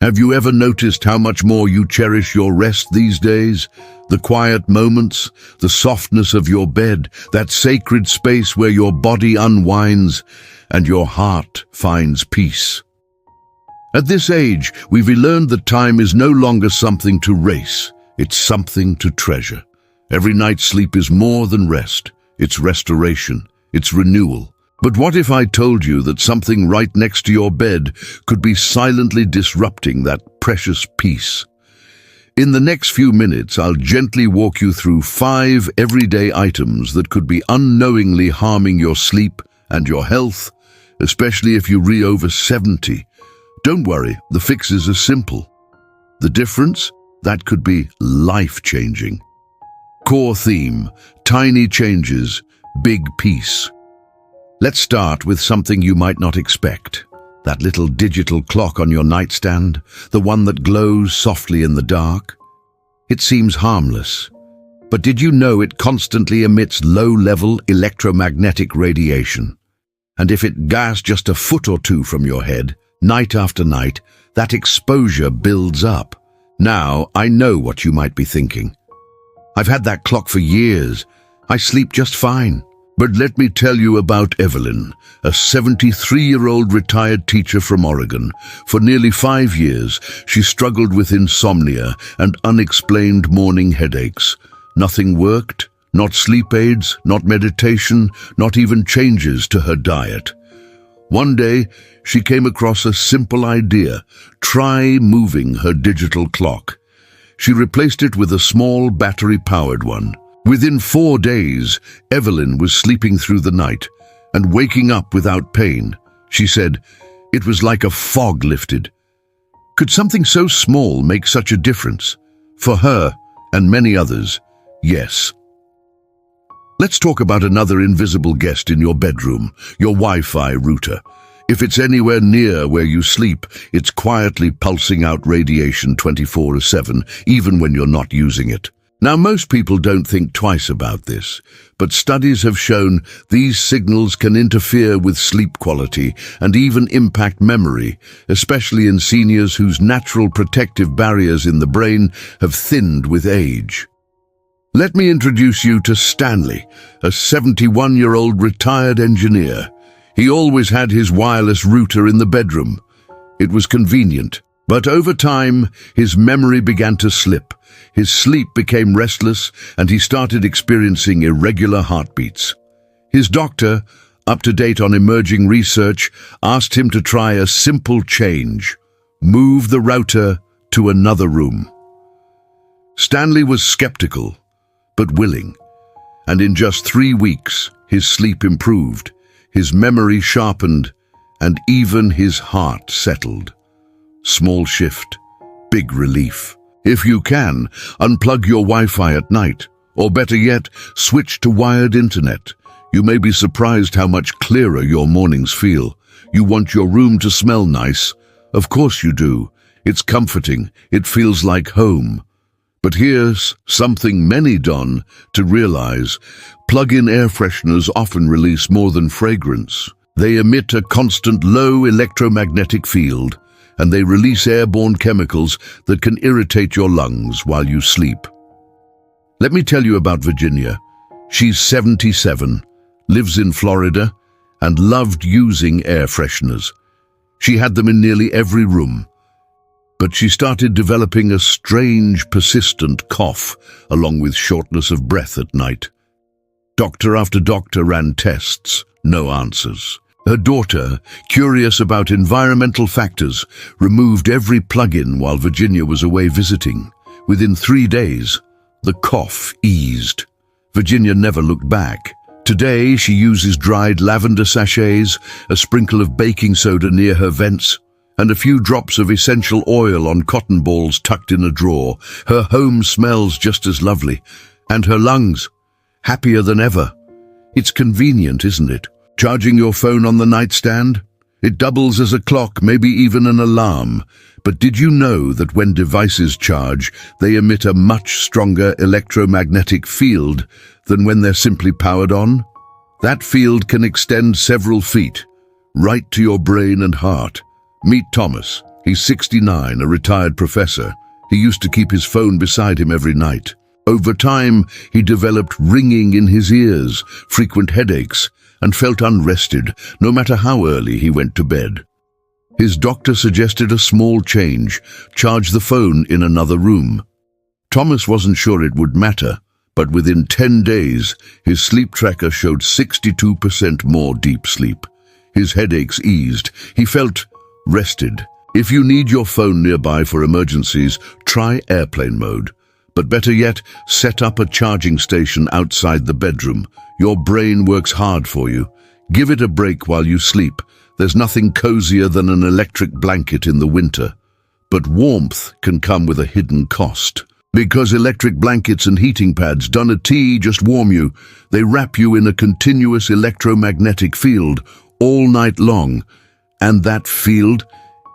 Have you ever noticed how much more you cherish your rest these days? The quiet moments, the softness of your bed, that sacred space where your body unwinds and your heart finds peace. At this age, we've learned that time is no longer something to race, it's something to treasure. Every night's sleep is more than rest, it's restoration, it's renewal. But what if I told you that something right next to your bed could be silently disrupting that precious peace? In the next few minutes, I'll gently walk you through 5 everyday items that could be unknowingly harming your sleep and your health, especially if you're over 70. Don't worry, the fixes are simple. The difference? That could be life-changing. Core theme: tiny changes, big peace. Let's start with something you might not expect. That little digital clock on your nightstand, the one that glows softly in the dark. It seems harmless, but did you know it constantly emits low-level electromagnetic radiation? And if it gasped just a foot or two from your head, night after night, that exposure builds up. Now, I know what you might be thinking. I've had that clock for years. I sleep just fine. But let me tell you about Evelyn, a 73-year-old retired teacher from Oregon. For nearly 5 years, she struggled with insomnia and unexplained morning headaches. Nothing worked, not sleep aids, not meditation, not even changes to her diet. One day, she came across a simple idea: try moving her digital clock. She replaced it with a small battery-powered one. Within 4 days, Evelyn was sleeping through the night and waking up without pain. She said, "It was like a fog lifted." Could something so small make such a difference? For her and many others, yes. Let's talk about another invisible guest in your bedroom, your Wi-Fi router. If it's anywhere near where you sleep, it's quietly pulsing out radiation 24/7, even when you're not using it. Now, most people don't think twice about this, but studies have shown these signals can interfere with sleep quality and even impact memory, especially in seniors whose natural protective barriers in the brain have thinned with age. Let me introduce you to Stanley, a 71-year-old retired engineer. He always had his wireless router in the bedroom. It was convenient, but over time, his memory began to slip. His sleep became restless, and he started experiencing irregular heartbeats. His doctor, up to date on emerging research, asked him to try a simple change: move the router to another room. Stanley was skeptical, but willing, and in just 3 weeks, his sleep improved, his memory sharpened, and even his heart settled. Small shift, big relief. If you can, unplug your Wi-Fi at night, or better yet, switch to wired internet. You may be surprised how much clearer your mornings feel. You want your room to smell nice? Of course you do. It's comforting. It feels like home. But here's something many don't realize. Plug-in air fresheners often release more than fragrance. They emit a constant low electromagnetic field, and they release airborne chemicals that can irritate your lungs while you sleep. Let me tell you about Virginia. She's 77, lives in Florida, and loved using air fresheners. She had them in nearly every room. But she started developing a strange, persistent cough, along with shortness of breath at night. Doctor after doctor ran tests, no answers. Her daughter, curious about environmental factors, removed every plug-in while Virginia was away visiting. Within 3 days, the cough eased. Virginia never looked back. Today, she uses dried lavender sachets, a sprinkle of baking soda near her vents, and a few drops of essential oil on cotton balls tucked in a drawer. Her home smells just as lovely, and her lungs, happier than ever. It's convenient, isn't it? Charging your phone on the nightstand? It doubles as a clock, maybe even an alarm. But did you know that when devices charge, they emit a much stronger electromagnetic field than when they're simply powered on? That field can extend several feet, right to your brain and heart. Meet Thomas, He's 69, a retired professor. He used to keep his phone beside him every night. Over time, he developed ringing in his ears, frequent headaches, and felt unrested no matter how early he went to bed. His doctor suggested a small change: charge the phone in another room. Thomas wasn't sure it would matter, but within 10 days, his sleep tracker showed 62% more deep sleep. His headaches eased. He felt rested. If you need your phone nearby for emergencies, try airplane mode. But better yet, set up a charging station outside the bedroom. Your brain works hard for you. Give it a break while you sleep. There's nothing cozier than an electric blanket in the winter. But warmth can come with a hidden cost. Because electric blankets and heating pads don't just warm you. They wrap you in a continuous electromagnetic field all night long. And that field,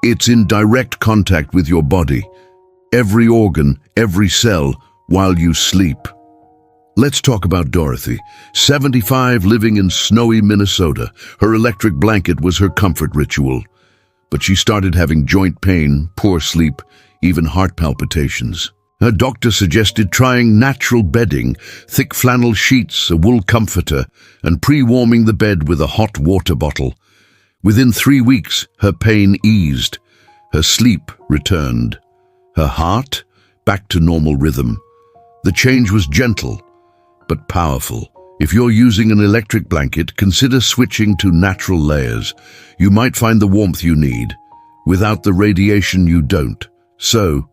it's in direct contact with your body. Every organ, every cell, while you sleep. Let's talk about Dorothy, 75, living in snowy Minnesota. Her electric blanket was her comfort ritual. But she started having joint pain, poor sleep, even heart palpitations. Her doctor suggested trying natural bedding, thick flannel sheets, a wool comforter, and pre-warming the bed with a hot water bottle. Within 3 weeks, her pain eased. Her sleep returned. Her heart back to normal rhythm. The change was gentle, but powerful. If you're using an electric blanket, consider switching to natural layers. You might find the warmth you need. Without the radiation, you don't. So,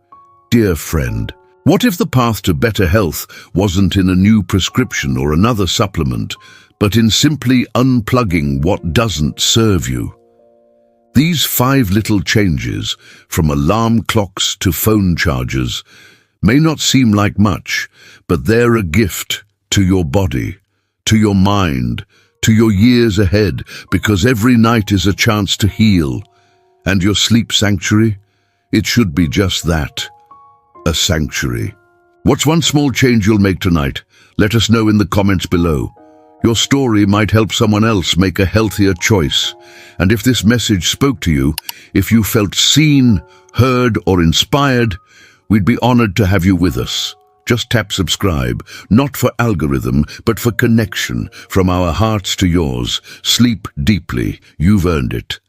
dear friend, what if the path to better health wasn't in a new prescription or another supplement, but in simply unplugging what doesn't serve you? These 5 little changes, from alarm clocks to phone chargers, may not seem like much, but they're a gift to your body, to your mind, to your years ahead, because every night is a chance to heal. And your sleep sanctuary? It should be just that, a sanctuary. What's one small change you'll make tonight? Let us know in the comments below. Your story might help someone else make a healthier choice. And if this message spoke to you, if you felt seen, heard, or inspired, we'd be honored to have you with us. Just tap subscribe, not for algorithm, but for connection, from our hearts to yours. Sleep deeply. You've earned it.